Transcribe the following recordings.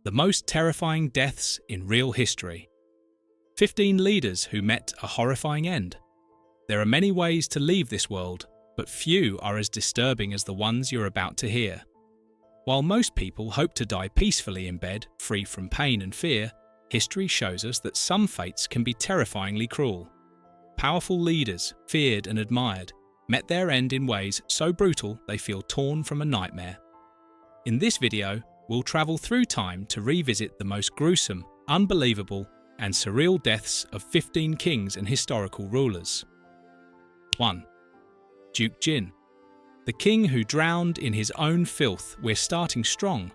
The most terrifying deaths in real history. 15 leaders who met a horrifying end. There are many ways to leave this world, but few are as disturbing as the ones you're about to hear. While most people hope to die peacefully in bed, free from pain and fear, history shows us that some fates can be terrifyingly cruel. Powerful leaders, feared and admired, met their end in ways so brutal they feel torn from a nightmare. In this video, we'll travel through time to revisit the most gruesome, unbelievable, and surreal deaths of 15 kings and historical rulers. 1. Duke Jin. The king who drowned in his own filth. We're starting strong.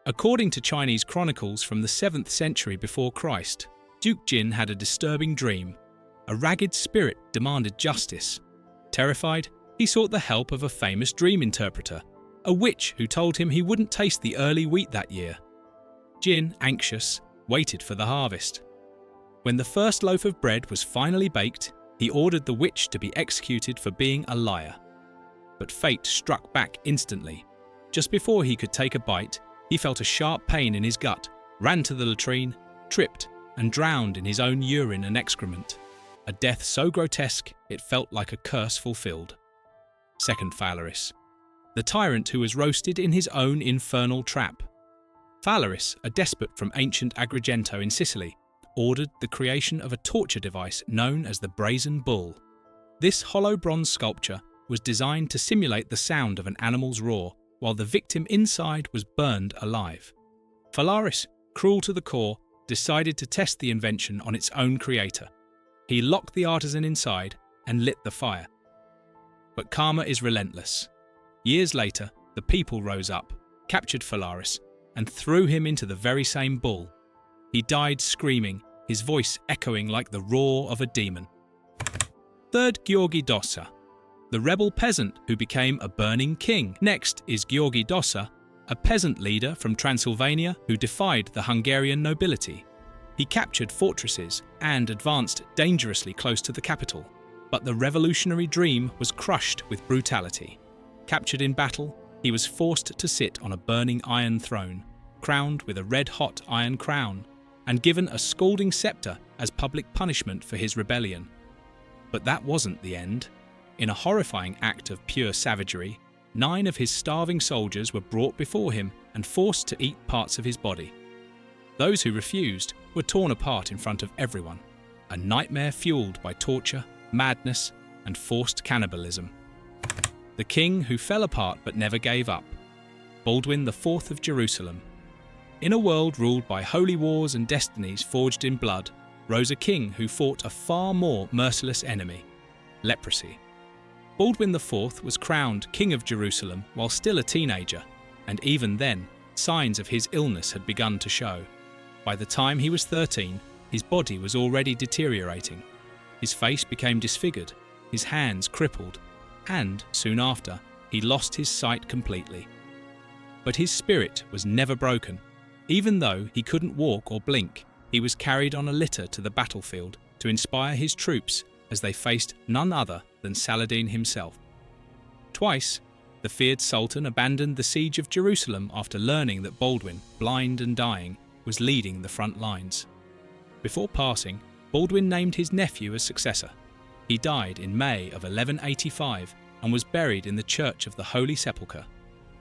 According to Chinese chronicles from the 7th century before Christ, Duke Jin had a disturbing dream. A ragged spirit demanded justice. Terrified, he sought the help of a famous dream interpreter, a witch who told him he wouldn't taste the early wheat that year. Jin, anxious, waited for the harvest. When the first loaf of bread was finally baked, he ordered the witch to be executed for being a liar. But fate struck back instantly. Just before he could take a bite, he felt a sharp pain in his gut, ran to the latrine, tripped, and drowned in his own urine and excrement. A death so grotesque it felt like a curse fulfilled. 2nd Phalaris. The tyrant who was roasted in his own infernal trap. Phalaris, a despot from ancient Agrigento in Sicily, ordered the creation of a torture device known as the Brazen Bull. This hollow bronze sculpture was designed to simulate the sound of an animal's roar, while the victim inside was burned alive. Phalaris, cruel to the core, decided to test the invention on its own creator. He locked the artisan inside and lit the fire. But karma is relentless. Years later, the people rose up, captured Phalaris, and threw him into the very same bull. He died screaming, his voice echoing like the roar of a demon. 3rd Gheorghe Dossa. The rebel peasant who became a burning king. Next is Gheorghe Dossa, a peasant leader from Transylvania who defied the Hungarian nobility. He captured fortresses and advanced dangerously close to the capital. But the revolutionary dream was crushed with brutality. Captured in battle, he was forced to sit on a burning iron throne, crowned with a red-hot iron crown, and given a scalding scepter as public punishment for his rebellion. But that wasn't the end. In a horrifying act of pure savagery, 9 of his starving soldiers were brought before him and forced to eat parts of his body. Those who refused were torn apart in front of everyone, a nightmare fueled by torture, madness, and forced cannibalism. The king who fell apart but never gave up. Baldwin IV of Jerusalem. In a world ruled by holy wars and destinies forged in blood, rose a king who fought a far more merciless enemy: leprosy. Baldwin IV was crowned King of Jerusalem while still a teenager, and even then, signs of his illness had begun to show. By the time he was 13, his body was already deteriorating. His face became disfigured, his hands crippled, and, soon after, he lost his sight completely. But his spirit was never broken. Even though he couldn't walk or blink, he was carried on a litter to the battlefield to inspire his troops as they faced none other than Saladin himself. Twice, the feared Sultan abandoned the siege of Jerusalem after learning that Baldwin, blind and dying, was leading the front lines. Before passing, Baldwin named his nephew as successor. He died in May of 1185 and was buried in the Church of the Holy Sepulchre.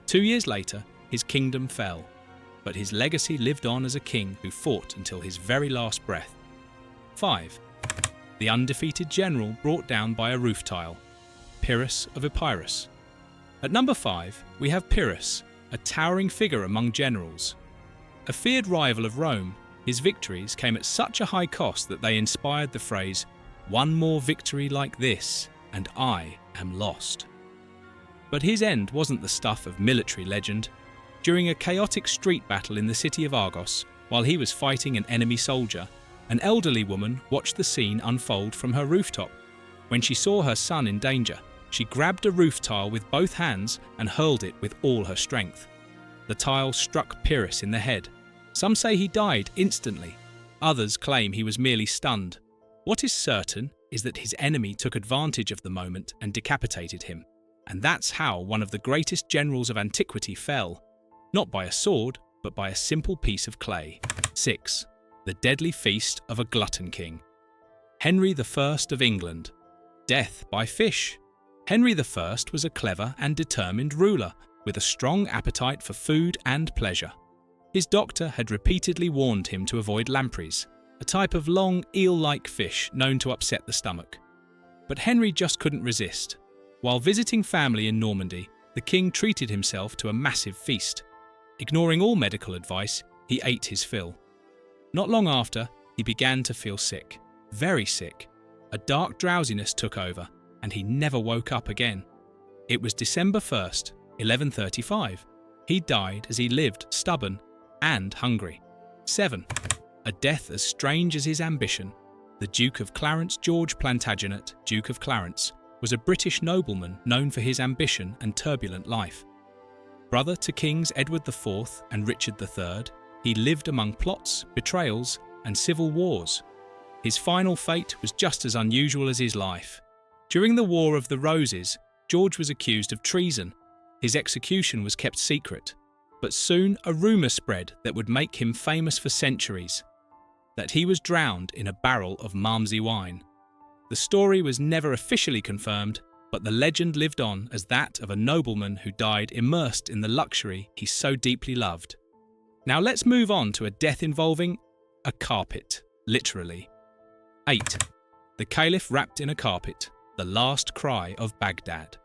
2 years later, his kingdom fell, but his legacy lived on as a king who fought until his very last breath. 5. The undefeated general brought down by a roof tile. Pyrrhus of Epirus. At number 5, we have Pyrrhus, a towering figure among generals. A feared rival of Rome, his victories came at such a high cost that they inspired the phrase, "One more victory like this, and I am lost." But his end wasn't the stuff of military legend. During a chaotic street battle in the city of Argos, while he was fighting an enemy soldier, an elderly woman watched the scene unfold from her rooftop. When she saw her son in danger, she grabbed a roof tile with both hands and hurled it with all her strength. The tile struck Pyrrhus in the head. Some say he died instantly. Others claim he was merely stunned. What is certain is that his enemy took advantage of the moment and decapitated him. And that's how one of the greatest generals of antiquity fell. Not by a sword, but by a simple piece of clay. 6. The deadly feast of a glutton king. Henry I of England. Death by fish. Henry I was a clever and determined ruler, with a strong appetite for food and pleasure. His doctor had repeatedly warned him to avoid lampreys, a type of long, eel-like fish known to upset the stomach. But Henry just couldn't resist. While visiting family in Normandy, the king treated himself to a massive feast. Ignoring all medical advice, he ate his fill. Not long after, he began to feel sick, very sick. A dark drowsiness took over, and he never woke up again. It was December 1st, 1135. He died as he lived stubborn and hungry. 7. A death as strange as his ambition. The Duke of Clarence George Plantagenet, Duke of Clarence, was a British nobleman known for his ambition and turbulent life. Brother to Kings Edward IV and Richard III, he lived among plots, betrayals, and civil wars. His final fate was just as unusual as his life. During the War of the Roses, George was accused of treason. His execution was kept secret, but soon a rumour spread that would make him famous for centuries: that he was drowned in a barrel of Malmsey wine. The story was never officially confirmed, but the legend lived on as that of a nobleman who died immersed in the luxury he so deeply loved. Now let's move on to a death involving a carpet, literally. 8. The Caliph wrapped in a carpet, the last cry of Baghdad.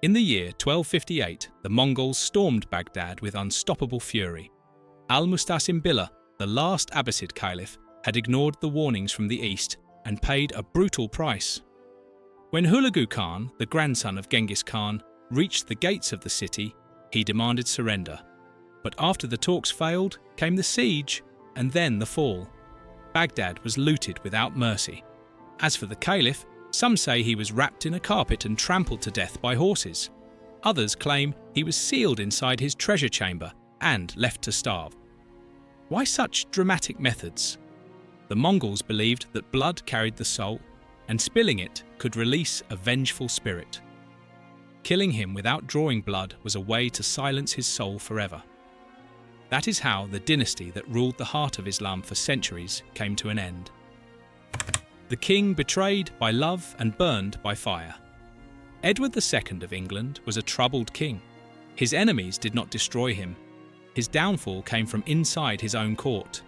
In the year 1258, the Mongols stormed Baghdad with unstoppable fury. Al-Mustasim Billah, the last Abbasid Caliph, had ignored the warnings from the east and paid a brutal price. When Hulagu Khan, the grandson of Genghis Khan, reached the gates of the city, he demanded surrender. But after the talks failed, came the siege and then the fall. Baghdad was looted without mercy. As for the Caliph, some say he was wrapped in a carpet and trampled to death by horses. Others claim he was sealed inside his treasure chamber and left to starve. Why such dramatic methods? The Mongols believed that blood carried the soul, and spilling it could release a vengeful spirit. Killing him without drawing blood was a way to silence his soul forever. That is how the dynasty that ruled the heart of Islam for centuries came to an end. The king betrayed by love and burned by fire. Edward II of England was a troubled king. His enemies did not destroy him. His downfall came from inside his own court.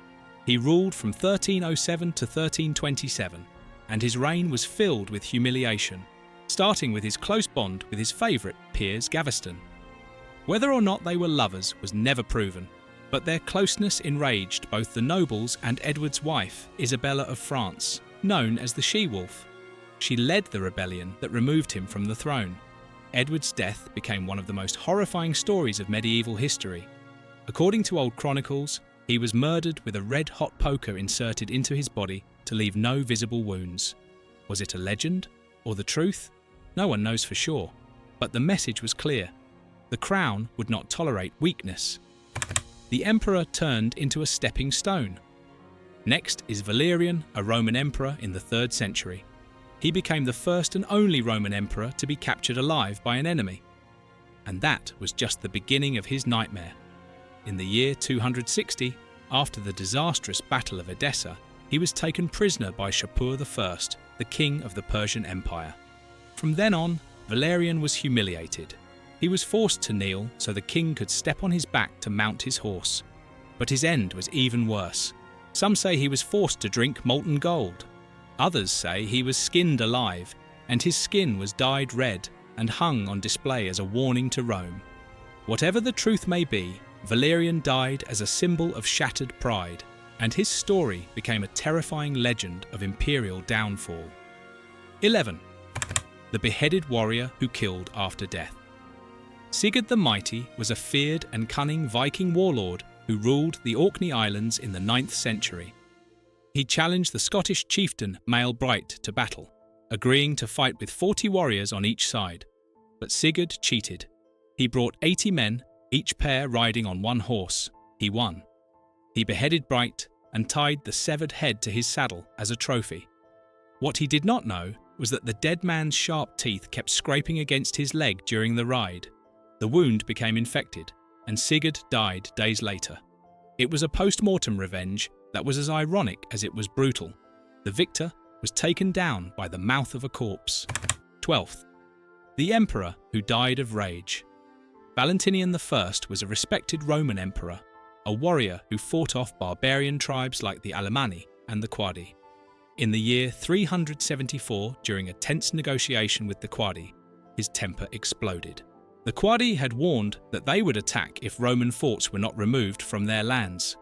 He ruled from 1307 to 1327, and his reign was filled with humiliation, starting with his close bond with his favourite, Piers Gaveston. Whether or not they were lovers was never proven, but their closeness enraged both the nobles and Edward's wife, Isabella of France, known as the She-Wolf. She led the rebellion that removed him from the throne. Edward's death became one of the most horrifying stories of medieval history. According to old chronicles, he was murdered with a red-hot poker inserted into his body to leave no visible wounds. Was it a legend or the truth? No one knows for sure, but the message was clear. The crown would not tolerate weakness. The emperor turned into a stepping stone. Next is Valerian, a Roman emperor in the 3rd century. He became the first and only Roman emperor to be captured alive by an enemy. And that was just the beginning of his nightmare. In the year 260, after the disastrous Battle of Edessa, he was taken prisoner by Shapur I, the king of the Persian Empire. From then on, Valerian was humiliated. He was forced to kneel so the king could step on his back to mount his horse. But his end was even worse. Some say he was forced to drink molten gold. Others say he was skinned alive, and his skin was dyed red and hung on display as a warning to Rome. Whatever the truth may be, Valerian died as a symbol of shattered pride, and his story became a terrifying legend of imperial downfall. 11. The beheaded warrior who killed after death. Sigurd the Mighty was a feared and cunning Viking warlord who ruled the Orkney Islands in the 9th century. He challenged the Scottish chieftain Maelbright to battle, agreeing to fight with 40 warriors on each side. But Sigurd cheated. He brought 80 men, each pair riding on one horse. He won. He beheaded Bright and tied the severed head to his saddle as a trophy. What he did not know was that the dead man's sharp teeth kept scraping against his leg during the ride. The wound became infected, and Sigurd died days later. It was a post-mortem revenge that was as ironic as it was brutal. The victor was taken down by the mouth of a corpse. 12th. The emperor who died of rage. Valentinian I was a respected Roman emperor, a warrior who fought off barbarian tribes like the Alemanni and the Quadi. In the year 374, during a tense negotiation with the Quadi, his temper exploded. The Quadi had warned that they would attack if Roman forts were not removed from their lands.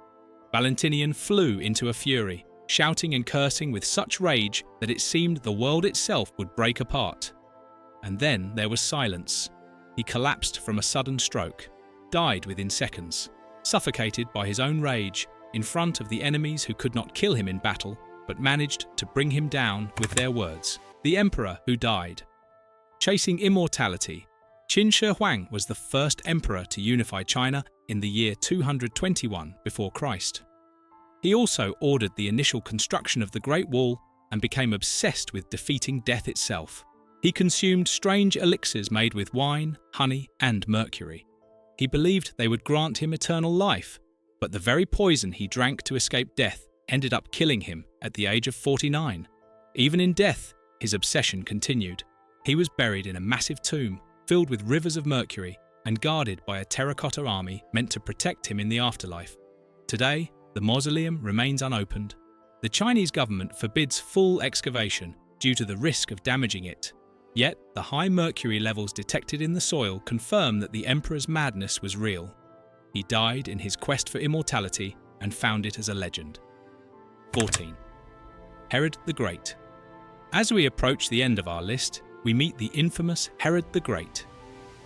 Valentinian flew into a fury, shouting and cursing with such rage that it seemed the world itself would break apart. And then there was silence. He collapsed from a sudden stroke, died within seconds, suffocated by his own rage in front of the enemies who could not kill him in battle, but managed to bring him down with their words. The emperor who died. Chasing immortality, Qin Shi Huang was the first emperor to unify China in the year 221 before Christ. He also ordered the initial construction of the Great Wall and became obsessed with defeating death itself. He consumed strange elixirs made with wine, honey, and mercury. He believed they would grant him eternal life, but the very poison he drank to escape death ended up killing him at the age of 49. Even in death, his obsession continued. He was buried in a massive tomb filled with rivers of mercury and guarded by a terracotta army meant to protect him in the afterlife. Today, the mausoleum remains unopened. The Chinese government forbids full excavation due to the risk of damaging it. Yet, the high mercury levels detected in the soil confirm that the emperor's madness was real. He died in his quest for immortality and found it as a legend. 14. Herod the Great. As we approach the end of our list, we meet the infamous Herod the Great.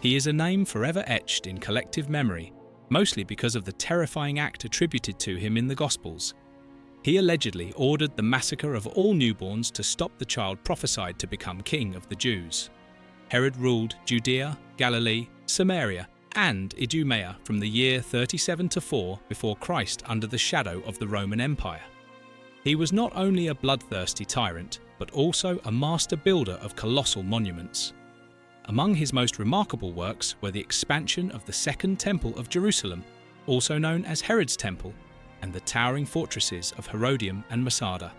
He is a name forever etched in collective memory, mostly because of the terrifying act attributed to him in the Gospels. He allegedly ordered the massacre of all newborns to stop the child prophesied to become king of the Jews. Herod ruled Judea, Galilee, Samaria, and Idumea from the year 37 to 4 before Christ under the shadow of the Roman Empire. He was not only a bloodthirsty tyrant, but also a master builder of colossal monuments. Among his most remarkable works were the expansion of the Second Temple of Jerusalem, also known as Herod's Temple, and the towering fortresses of Herodium and Masada.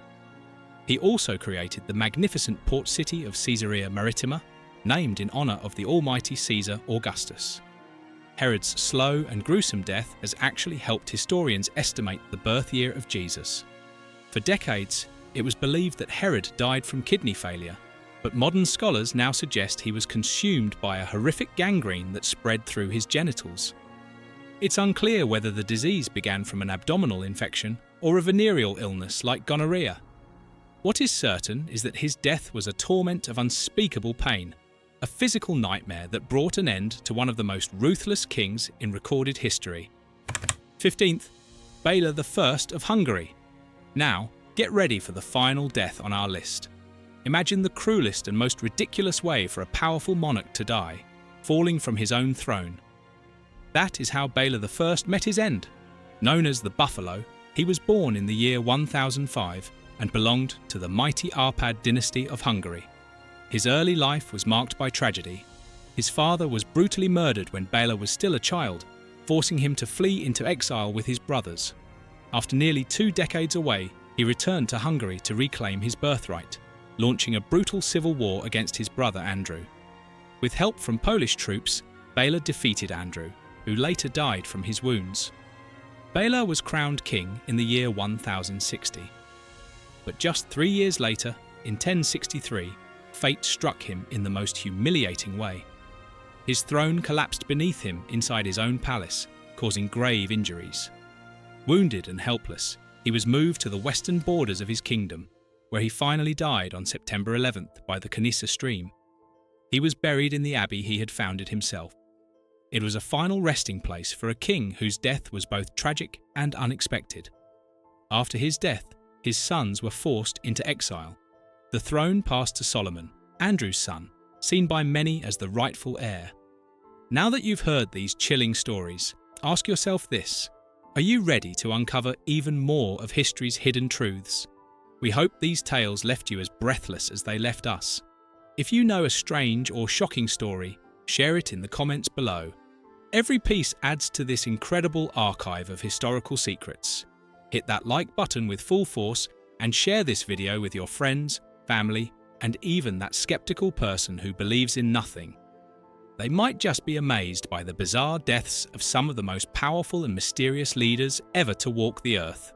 He also created the magnificent port city of Caesarea Maritima, named in honour of the almighty Caesar Augustus. Herod's slow and gruesome death has actually helped historians estimate the birth year of Jesus. For decades, it was believed that Herod died from kidney failure, but modern scholars now suggest he was consumed by a horrific gangrene that spread through his genitals. It's unclear whether the disease began from an abdominal infection or a venereal illness like gonorrhea. What is certain is that his death was a torment of unspeakable pain, a physical nightmare that brought an end to one of the most ruthless kings in recorded history. 15th, Bela I of Hungary. Now, get ready for the final death on our list. Imagine the cruelest and most ridiculous way for a powerful monarch to die, falling from his own throne. That is how Bela I met his end. Known as the Buffalo, he was born in the year 1005 and belonged to the mighty Arpad dynasty of Hungary. His early life was marked by tragedy. His father was brutally murdered when Bela was still a child, forcing him to flee into exile with his brothers. After nearly 2 decades away, he returned to Hungary to reclaim his birthright, launching a brutal civil war against his brother Andrew. With help from Polish troops, Bela defeated Andrew, who later died from his wounds. Bela was crowned king in the year 1060. But just 3 years later, in 1063, fate struck him in the most humiliating way. His throne collapsed beneath him inside his own palace, causing grave injuries. Wounded and helpless, he was moved to the western borders of his kingdom, where he finally died on September 11th by the Kanisa stream. He was buried in the abbey he had founded himself. It was a final resting place for a king whose death was both tragic and unexpected. After his death, his sons were forced into exile. The throne passed to Solomon, Andrew's son, seen by many as the rightful heir. Now that you've heard these chilling stories, ask yourself this: are you ready to uncover even more of history's hidden truths? We hope these tales left you as breathless as they left us. If you know a strange or shocking story, share it in the comments below. Every piece adds to this incredible archive of historical secrets. Hit that like button with full force and share this video with your friends, family, and even that skeptical person who believes in nothing. They might just be amazed by the bizarre deaths of some of the most powerful and mysterious leaders ever to walk the earth.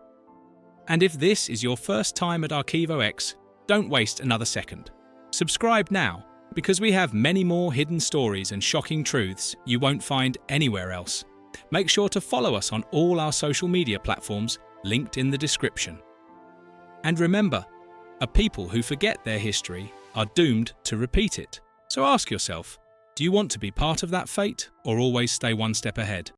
And if this is your first time at ArchivoX, don't waste another second. Subscribe now, because we have many more hidden stories and shocking truths you won't find anywhere else. Make sure to follow us on all our social media platforms linked in the description. And remember, a people who forget their history are doomed to repeat it. So ask yourself, do you want to be part of that fate or always stay one step ahead?